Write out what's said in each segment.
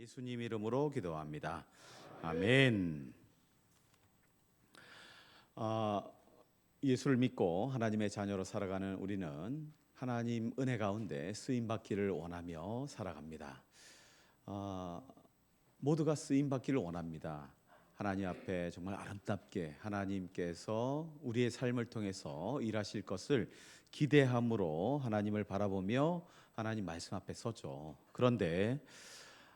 예수님 이름으로 기도합니다. 아멘. 예수를 믿고 하나님의 자녀로 살아가는 우리는 하나님 은혜 가운데 쓰임 받기를 원하며 살아갑니다. 모두가 쓰임 받기를 원합니다. 하나님 앞에 정말 아름답게 하나님께서 우리의 삶을 통해서 일하실 것을 기대함으로 하나님을 바라보며 하나님 말씀 앞에 서죠. 그런데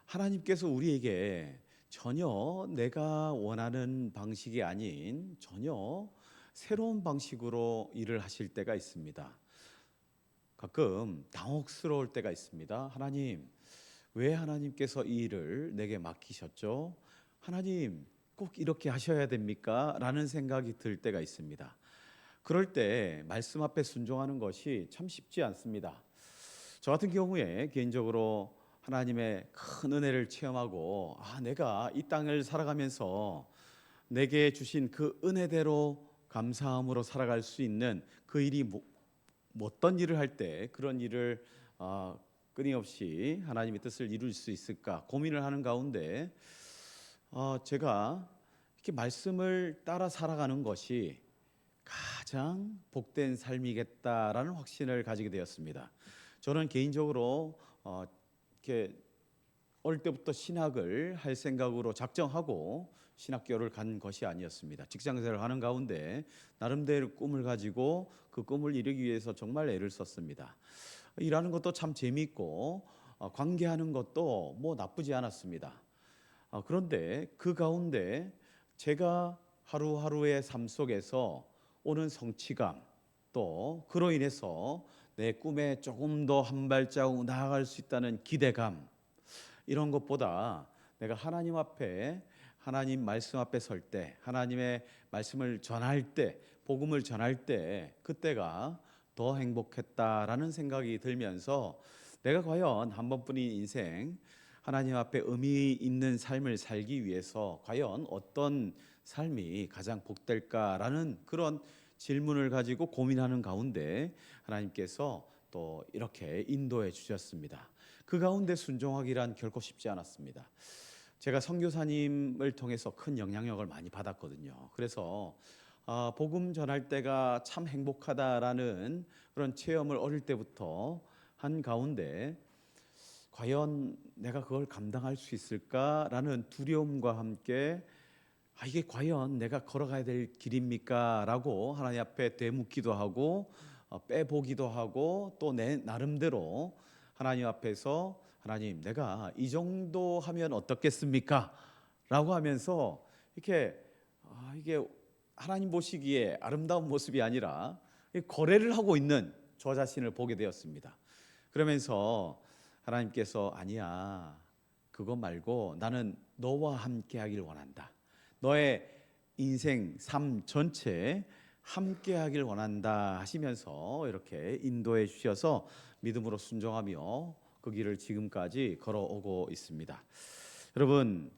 하나님께서 우리에게 전혀 내가 원하는 방식이 아닌 전혀 새로운 방식으로 일을 하실 때가 있습니다. 가끔 당혹스러울 때가 있습니다. 하나님, 왜 하나님께서 이 일을 내게 맡기셨죠? 하나님, 꼭 이렇게 하셔야 됩니까? 라는 생각이 들 때가 있습니다. 그럴 때 말씀 앞에 순종하는 것이 참 쉽지 않습니다. 저 같은 경우에 개인적으로 하나님의 큰 은혜를 체험하고 내가 이 땅을 살아가면서 내게 주신 그 은혜대로 감사함으로 살아갈 수 있는 그 일이 어떤 일을 할 때 그런 일을 끊임없이 하나님의 뜻을 이룰 수 있을까 고민을 하는 가운데 제가 이렇게 말씀을 따라 살아가는 것이 가장 복된 삶이겠다라는 확신을 가지게 되었습니다. 저는 개인적으로 이렇게 어릴 때부터 신학을 할 생각으로 작정하고 신학교를 간 것이 아니었습니다. 직장생활을 하는 가운데 나름대로 꿈을 가지고 그 꿈을 이루기 위해서 정말 애를 썼습니다. 일하는 것도 참 재미있고 관계하는 것도 뭐 나쁘지 않았습니다. 그런데 그 가운데 제가 하루하루의 삶 속에서 오는 성취감, 또 그로 인해서 내 꿈에 조금 더 한 발자국 나아갈 수 있다는 기대감, 이런 것보다 내가 하나님 앞에, 하나님 말씀 앞에 설 때, 하나님의 말씀을 전할 때, 복음을 전할 때 그때가 더 행복했다라는 생각이 들면서 내가 과연 한 번뿐인 인생 하나님 앞에 의미 있는 삶을 살기 위해서 과연 어떤 삶이 가장 복될까라는 그런 질문을 가지고 고민하는 가운데 하나님께서 또 이렇게 인도해 주셨습니다. 그 가운데 순종하기란 결코 쉽지 않았습니다. 제가 선교사님을 통해서 큰 영향력을 많이 받았거든요. 그래서 복음 전할 때가 참 행복하다라는 그런 체험을 어릴 때부터 한 가운데 과연 내가 그걸 감당할 수 있을까라는 두려움과 함께 이게 과연 내가 걸어가야 될 길입니까? 라고 하나님 앞에 되묻기도 하고 빼보기도 하고 또 내 나름대로 하나님 앞에서 하나님 내가 이 정도 하면 어떻겠습니까? 라고 하면서 이렇게 이게 하나님 보시기에 아름다운 모습이 아니라 거래를 하고 있는 저 자신을 보게 되었습니다. 그러면서 하나님께서 아니야, 그거 말고 나는 너와 함께 하길 원한다. 너의 인생 삶 전체에 함께 하길 원한다 하시면서 이렇게 인도해 주셔서 믿음으로 순종하며 그 길을 지금까지 걸어오고 있습니다. 여러분,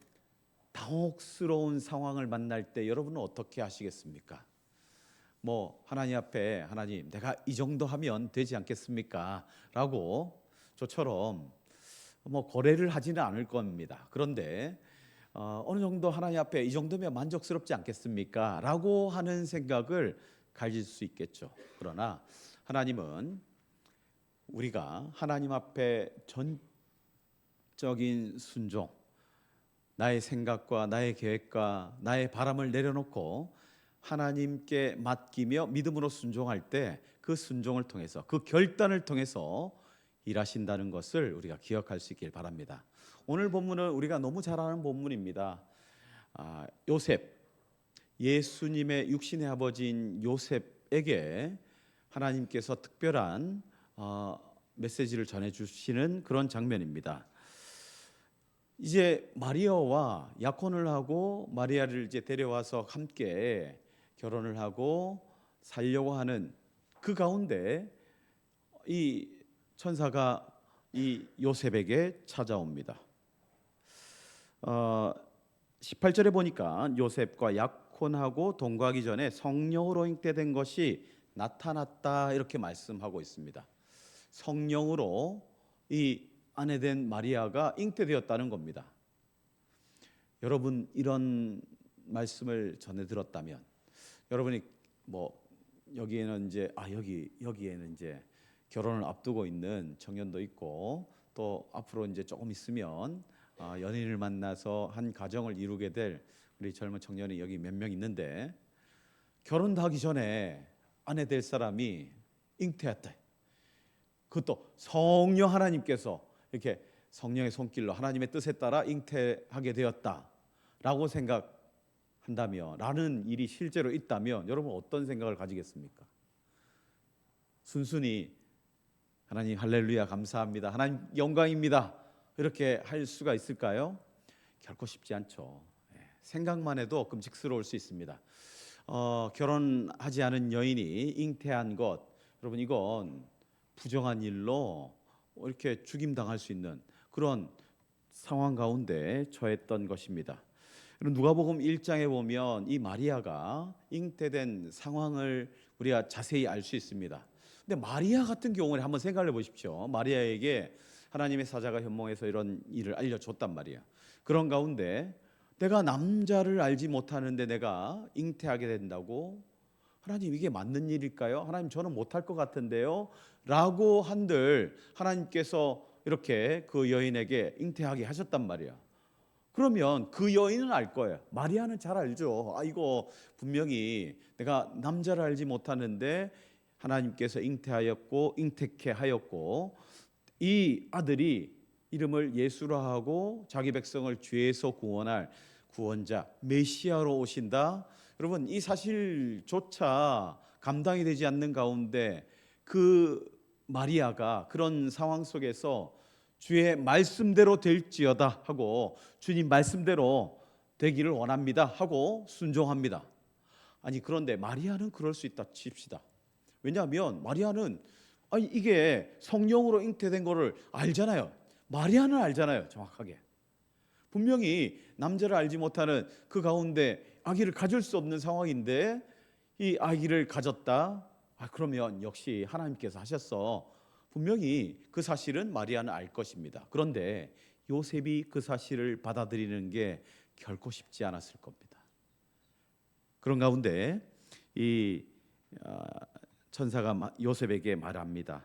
당혹스러운 상황을 만날 때 여러분은 어떻게 하시겠습니까? 하나님 앞에 하나님 내가 이 정도 하면 되지 않겠습니까? 라고 저처럼 거래를 하지는 않을 겁니다. 그런데 어느 정도 하나님 앞에 이 정도면 만족스럽지 않겠습니까? 라고 하는 생각을 가질 수 있겠죠. 그러나 하나님은 우리가 하나님 앞에 전적인 순종, 나의 생각과 나의 계획과 나의 바람을 내려놓고 하나님께 맡기며 믿음으로 순종할 때 그 순종을 통해서 그 결단을 통해서 일하신다는 것을 우리가 기억할 수 있길 바랍니다. 오늘 본문은 우리가 너무 잘 아는 본문입니다. 요셉, 예수님의 육신의 아버지인 요셉에게 하나님께서 특별한 메시지를 전해주시는 그런 장면입니다. 이제 마리아와 약혼을 하고 마리아를 이제 데려와서 함께 결혼을 하고 살려고 하는 그 가운데 이 천사가 이 요셉에게 찾아옵니다. 18절에 보니까 요셉과 약혼하고 동거하기 전에 성령으로 잉태된 것이 나타났다 이렇게 말씀하고 있습니다. 성령으로 이 아내된 마리아가 잉태되었다는 겁니다. 여러분 이런 말씀을 전해 들었다면 여러분이 뭐 여기에는 이제 여기에는 이제 결혼을 앞두고 있는 청년도 있고 또 앞으로 이제 조금 있으면 연인을 만나서 한 가정을 이루게 될 우리 젊은 청년이 여기 몇 명 있는데 결혼도 하기 전에 아내 될 사람이 잉태했다. 그것도 성령 하나님께서 이렇게 성령의 손길로 하나님의 뜻에 따라 잉태하게 되었다라고 생각한다면, 라는 일이 실제로 있다면 여러분 어떤 생각을 가지겠습니까? 순순히 하나님 할렐루야 감사합니다, 하나님 영광입니다, 이렇게 할 수가 있을까요? 결코 쉽지 않죠. 생각만 해도 끔찍스러울 수 있습니다. 결혼하지 않은 여인이 잉태한 것, 여러분 이건 부정한 일로 이렇게 죽임당할 수 있는 그런 상황 가운데 처했던 것입니다. 누가복음 1장에 보면 이 마리아가 잉태된 상황을 우리가 자세히 알 수 있습니다. 근데 마리아 같은 경우는 한번 생각해 보십시오. 마리아에게 하나님의 사자가 현몽해서 이런 일을 알려줬단 말이야. 그런 가운데 내가 남자를 알지 못하는데 내가 잉태하게 된다고? 하나님 이게 맞는 일일까요? 하나님 저는 못할 것 같은데요? 라고 한들 하나님께서 이렇게 그 여인에게 잉태하게 하셨단 말이야. 그러면 그 여인은 알 거예요. 마리아는 잘 알죠. 이거 분명히 내가 남자를 알지 못하는데 하나님께서 잉태하였고 잉태케 하였고 이 아들이 이름을 예수라 하고 자기 백성을 죄에서 구원할 구원자 메시아로 오신다. 여러분 이 사실조차 감당이 되지 않는 가운데 그 마리아가 그런 상황 속에서 주의 말씀대로 될지어다 하고 주님 말씀대로 되기를 원합니다 하고 순종합니다. 아니 그런데 마리아는 그럴 수 있다 칩시다. 왜냐하면 마리아는 이게 성령으로 잉태된 거를 알잖아요. 마리아는 알잖아요. 정확하게. 분명히 남자를 알지 못하는 그 가운데 아기를 가질 수 없는 상황인데 이 아기를 가졌다. 그러면 역시 하나님께서 하셨어. 분명히 그 사실은 마리아는 알 것입니다. 그런데 요셉이 그 사실을 받아들이는 게 결코 쉽지 않았을 겁니다. 그런 가운데 이 천사가 요셉에게 말합니다.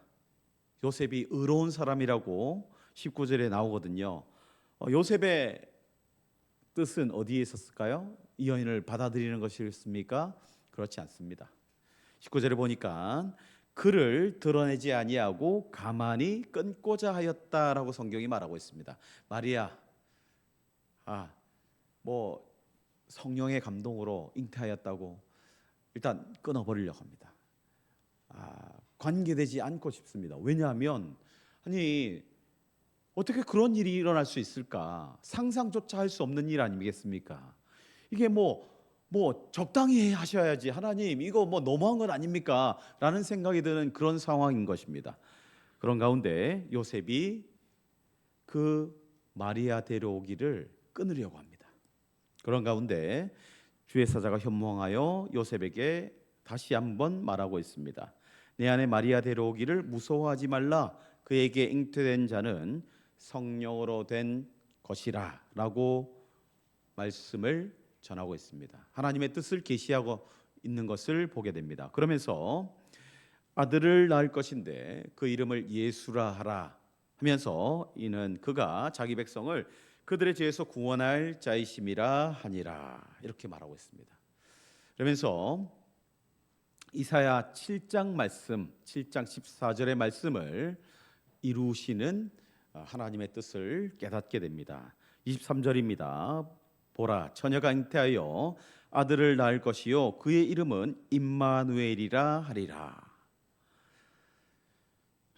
요셉이 의로운 사람이라고 19절에 나오거든요. 요셉의 뜻은 어디에 있었을까요? 이 여인을 받아들이는 것이었습니까? 그렇지 않습니다. 19절에 보니까 그를 드러내지 아니하고 가만히 끊고자 하였다라고 성경이 말하고 있습니다. 마리아, 뭐 성령의 감동으로 잉태하였다고 일단 끊어버리려고 합니다. 관계되지 않고 싶습니다. 왜냐하면 어떻게 그런 일이 일어날 수 있을까? 상상조차 할 수 없는 일 아니겠습니까? 이게 뭐 적당히 하셔야지 하나님 이거 뭐 너무한 건 아닙니까? 라는 생각이 드는 그런 상황인 것입니다. 그런 가운데 요셉이 그 마리아 데려오기를 끊으려고 합니다. 그런 가운데 주의 사자가 현몽하여 요셉에게 다시 한번 말하고 있습니다. 내 아내 마리아 데려오기를 무서워하지 말라. 그에게 잉태된 자는 성령으로 된 것이라 라고 말씀을 전하고 있습니다. 하나님의 뜻을 계시하고 있는 것을 보게 됩니다. 그러면서 아들을 낳을 것인데 그 이름을 예수라 하라 하면서 이는 그가 자기 백성을 그들의 죄에서 구원할 자이심이라 하니라 이렇게 말하고 있습니다. 그러면서 이사야 7장 말씀 7장 14절의 말씀을 이루시는 하나님의 뜻을 깨닫게 됩니다. 23절입니다. 보라 처녀가 잉태하여 아들을 낳을 것이요 그의 이름은 임마누엘이라 하리라.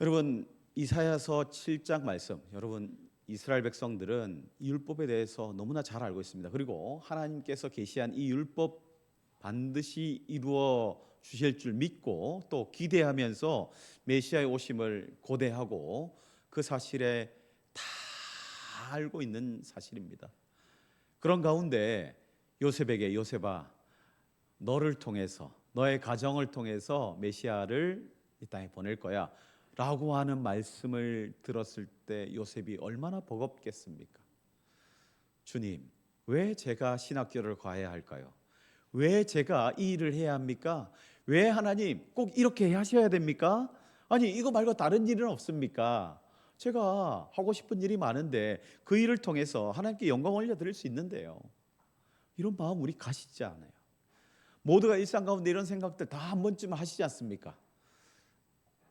여러분 이사야서 7장 말씀, 여러분 이스라엘 백성들은 이 율법에 대해서 너무나 잘 알고 있습니다. 그리고 하나님께서 계시한 이 율법 반드시 이루어 주실 줄 믿고 또 기대하면서 메시아의 오심을 고대하고 그 사실에 다 알고 있는 사실입니다. 그런 가운데 요셉에게 요셉아 너를 통해서 너의 가정을 통해서 메시아를 이 땅에 보낼 거야 라고 하는 말씀을 들었을 때 요셉이 얼마나 버겁겠습니까? 주님 왜 제가 신학교를 가야 할까요? 왜 제가 이 일을 해야 합니까? 왜 하나님 꼭 이렇게 하셔야 됩니까? 아니 이거 말고 다른 일은 없습니까? 제가 하고 싶은 일이 많은데 그 일을 통해서 하나님께 영광 올려드릴 수 있는데요. 이런 마음 우리 가시지 않아요? 모두가 일상 가운데 이런 생각들 다 한 번쯤 하시지 않습니까?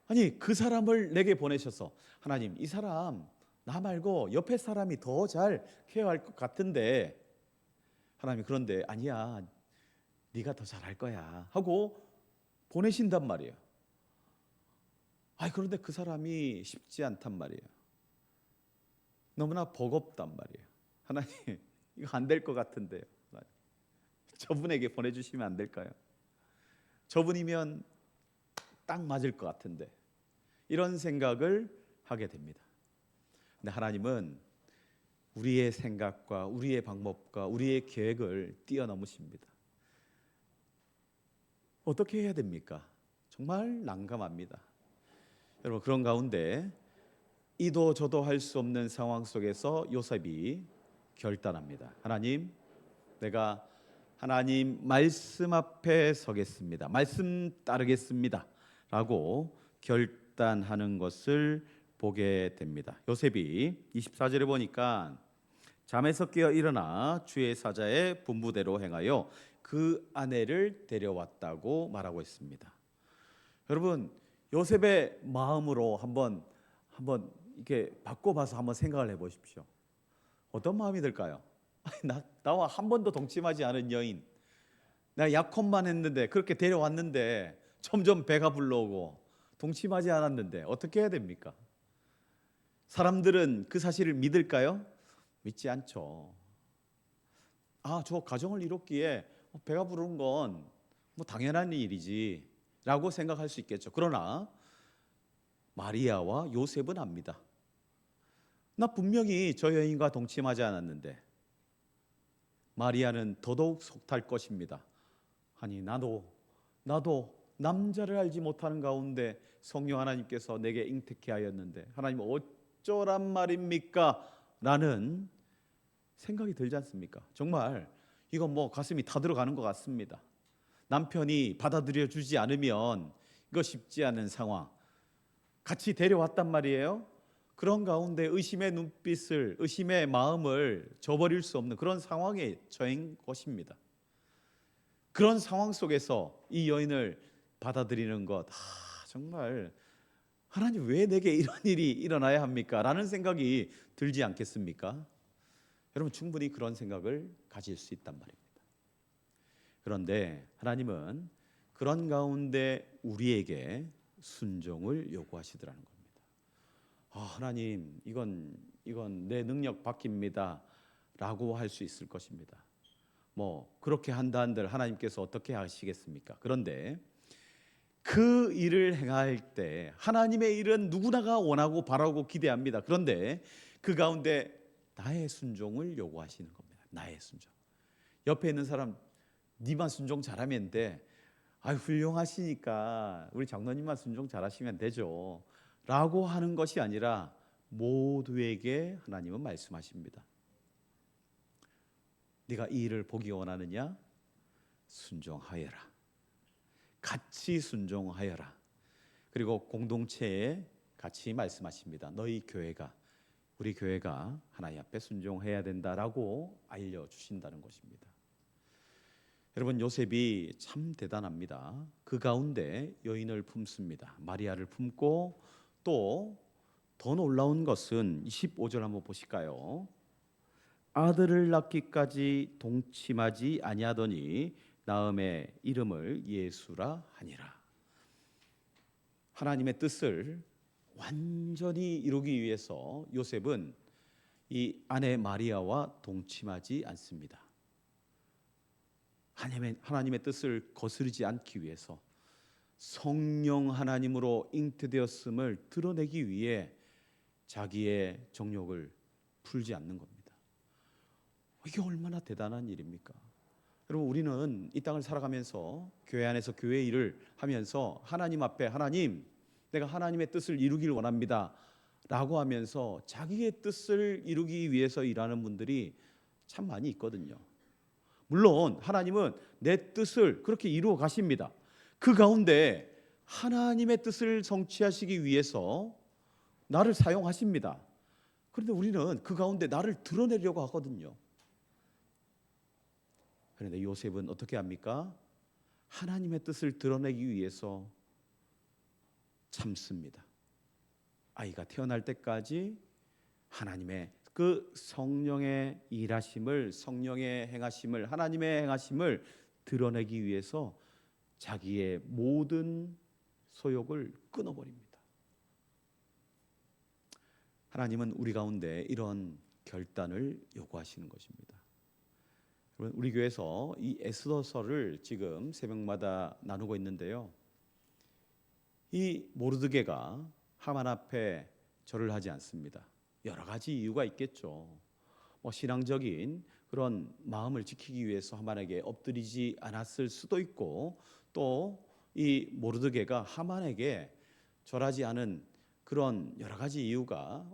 아니 그 사람을 내게 보내셔서 하나님 이 사람 나 말고 옆에 사람이 더 잘 케어할 것 같은데 하나님 그런데 아니야 네가 더 잘할 거야 하고 보내신단 말이에요. 그런데 그 사람이 쉽지 않단 말이에요. 너무나 버겁단 말이에요. 하나님 이거 안 될 것 같은데요. 저분에게 보내주시면 안 될까요? 저분이면 딱 맞을 것 같은데 이런 생각을 하게 됩니다. 근데 하나님은 우리의 생각과 우리의 방법과 우리의 계획을 뛰어넘으십니다. 어떻게 해야 됩니까? 정말 난감합니다. 여러분 그런 가운데 이도 저도 할 수 없는 상황 속에서 요셉이 결단합니다. 하나님, 내가 하나님 말씀 앞에 서겠습니다. 말씀 따르겠습니다. 라고 결단하는 것을 보게 됩니다. 요셉이 24절에 보니까 잠에서 깨어 일어나 주의 사자의 분부대로 행하여 그 아내를 데려왔다고 말하고 있습니다. 여러분 요셉의 마음으로 한번 이렇게 바꿔봐서 한번 생각을 해보십시오. 어떤 마음이 들까요? 나와 한 번도 동침하지 않은 여인, 내가 약혼만 했는데 그렇게 데려왔는데 점점 배가 불러오고 동침하지 않았는데 어떻게 해야 됩니까? 사람들은 그 사실을 믿을까요? 믿지 않죠. 저 가정을 이뤘기에 배가 부른 건 뭐 당연한 일이지 라고 생각할 수 있겠죠. 그러나 마리아와 요셉은 압니다. 나 분명히 저 여인과 동침하지 않았는데. 마리아는 더더욱 속탈 것입니다. 아니 나도 남자를 알지 못하는 가운데 성령 하나님께서 내게 잉태케 하였는데 하나님 어쩌란 말입니까? 라는 생각이 들지 않습니까? 정말 이건 뭐 가슴이 타들어가는 것 같습니다. 남편이 받아들여 주지 않으면 이거 쉽지 않은 상황, 같이 데려왔단 말이에요. 그런 가운데 의심의 눈빛을, 의심의 마음을 저버릴 수 없는 그런 상황에 처한 것입니다. 그런 상황 속에서 이 여인을 받아들이는 것, 정말 하나님 왜 내게 이런 일이 일어나야 합니까? 라는 생각이 들지 않겠습니까? 여러분 충분히 그런 생각을 가질 수 있단 말입니다. 그런데 하나님은 그런 가운데 우리에게 순종을 요구하시더라는 겁니다. 하나님 이건 내 능력 밖입니다 라고 할 수 있을 것입니다. 뭐 그렇게 한다 한들 하나님께서 어떻게 하시겠습니까? 그런데 그 일을 행할 때 하나님의 일은 누구나가 원하고 바라고 기대합니다. 그런데 그 가운데 나의 순종을 요구하시는 겁니다. 나의 순종. 옆에 있는 사람 니만 순종 잘하면 돼. 훌륭하시니까 우리 장로님만 순종 잘하시면 되죠 라고 하는 것이 아니라 모두에게 하나님은 말씀하십니다. 네가 이 일을 보기 원하느냐? 순종하여라. 같이 순종하여라. 그리고 공동체에 같이 말씀하십니다. 너희 교회가, 우리 교회가 하나님 앞에 순종해야 된다라고 알려주신다는 것입니다. 여러분 요셉이 참 대단합니다. 그 가운데 여인을 품습니다. 마리아를 품고 또 더 놀라운 것은 25절 한번 보실까요? 아들을 낳기까지 동침하지 아니하더니 낳음의 이름을 예수라 하니라. 하나님의 뜻을 완전히 이루기 위해서 요셉은 이 아내 마리아와 동침하지 않습니다. 하나님의 뜻을 거스르지 않기 위해서 성령 하나님으로 잉태되었음을 드러내기 위해 자기의 정욕을 풀지 않는 겁니다. 이게 얼마나 대단한 일입니까? 여러분 우리는 이 땅을 살아가면서 교회 안에서 교회 일을 하면서 하나님 앞에 하나님 내가 하나님의 뜻을 이루길 원합니다 라고 하면서 자기의 뜻을 이루기 위해서 일하는 분들이 참 많이 있거든요. 물론 하나님은 내 뜻을 그렇게 이루어 가십니다. 그 가운데 하나님의 뜻을 성취하시기 위해서 나를 사용하십니다. 그런데 우리는 그 가운데 나를 드러내려고 하거든요. 그런데 요셉은 어떻게 합니까? 하나님의 뜻을 드러내기 위해서 참습니다. 아이가 태어날 때까지 하나님의 그 성령의 일하심을, 성령의 행하심을, 하나님의 행하심을 드러내기 위해서 자기의 모든 소욕을 끊어버립니다. 하나님은 우리 가운데 이런 결단을 요구하시는 것입니다. 여러분, 우리 교회에서 이 에스더서를 지금 새벽마다 나누고 있는데요. 이 모르드게가 하만 앞에 절을 하지 않습니다. 여러 가지 이유가 있겠죠. 신앙적인 그런 마음을 지키기 위해서 하만에게 엎드리지 않았을 수도 있고, 또 이 모르드게가 하만에게 절하지 않은 그런 여러 가지 이유가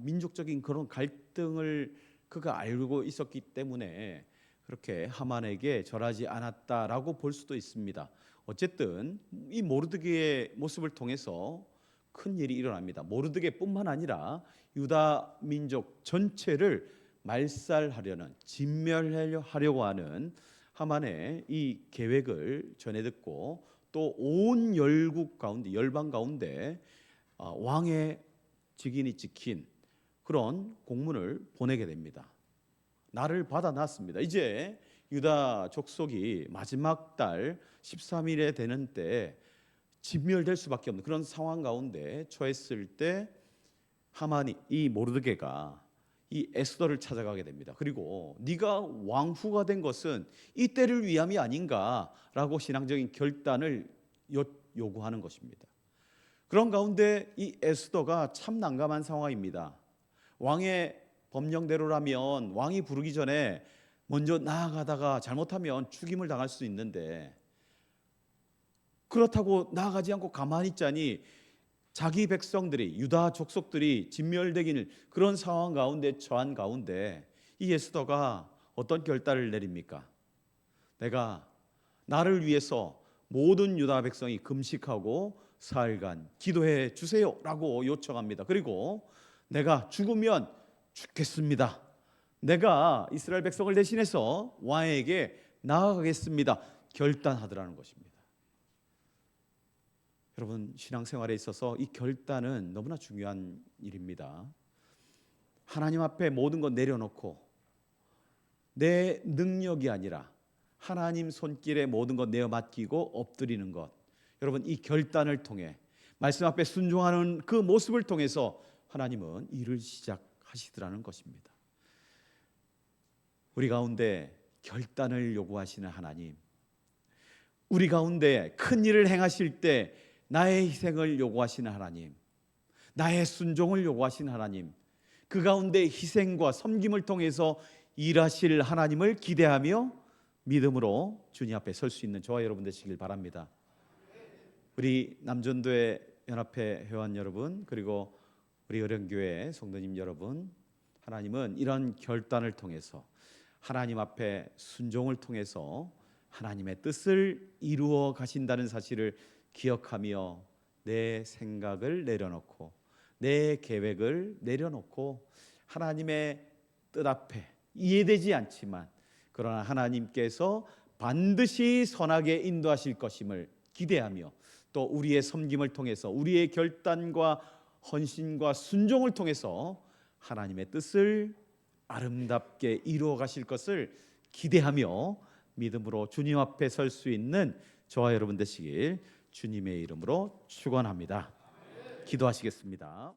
민족적인 그런 갈등을 그가 알고 있었기 때문에 그렇게 하만에게 절하지 않았다라고 볼 수도 있습니다. 어쨌든 이 모르드게의 모습을 통해서 큰 일이 일어납니다. 모르드게뿐만 아니라 유다 민족 전체를 말살하려는, 진멸하려고 하는 하만의 이 계획을 전해 듣고 또 온 열국 가운데, 열방 가운데 왕의 직인이 찍힌 그런 공문을 보내게 됩니다. 나를 받아놨습니다. 이제 유다 족속이 마지막 달 13일에 되는 때 진멸될 수밖에 없는 그런 상황 가운데 처했을 때 하만이, 이 모르드게가 이 에스더를 찾아가게 됩니다. 그리고 네가 왕후가 된 것은 이 때를 위함이 아닌가라고 신앙적인 결단을 요구하는 것입니다. 그런 가운데 이 에스더가 참 난감한 상황입니다. 왕의 법령대로라면 왕이 부르기 전에 먼저 나아가다가 잘못하면 죽임을 당할 수 있는데, 그렇다고 나아가지 않고 가만히 있자니 자기 백성들이, 유다 족속들이 진멸되기는 그런 상황 가운데 처한 가운데 이 에스더가 어떤 결단을 내립니까? 내가 나를 위해서 모든 유다 백성이 금식하고 사흘간 기도해 주세요라고 요청합니다. 그리고 내가 죽으면 죽겠습니다. 내가 이스라엘 백성을 대신해서 왕에게 나아가겠습니다. 결단하더라는 것입니다. 여러분, 신앙생활에 있어서 이 결단은 너무나 중요한 일입니다. 하나님 앞에 모든 것 내려놓고 내 능력이 아니라 하나님 손길에 모든 것 내어 맡기고 엎드리는 것, 여러분, 이 결단을 통해 말씀 앞에 순종하는 그 모습을 통해서 하나님은 일을 시작하시더라는 것입니다. 우리 가운데 결단을 요구하시는 하나님, 우리 가운데 큰 일을 행하실 때 나의 희생을 요구하시는 하나님, 나의 순종을 요구하시는 하나님, 그 가운데 희생과 섬김을 통해서 일하실 하나님을 기대하며 믿음으로 주님 앞에 설 수 있는 저와 여러분 되시길 바랍니다. 우리 남전도회 연합회 회원 여러분, 그리고 우리 어령교회 성도님 여러분, 하나님은 이런 결단을 통해서, 하나님 앞에 순종을 통해서 하나님의 뜻을 이루어 가신다는 사실을 기억하며 내 생각을 내려놓고 내 계획을 내려놓고 하나님의 뜻 앞에 이해되지 않지만 그러나 하나님께서 반드시 선하게 인도하실 것임을 기대하며 또 우리의 섬김을 통해서, 우리의 결단과 헌신과 순종을 통해서 하나님의 뜻을 아름답게 이루어 가실 것을 기대하며 믿음으로 주님 앞에 설 수 있는 저와 여러분 되시길 주님의 이름으로 축원합니다. 기도하시겠습니다.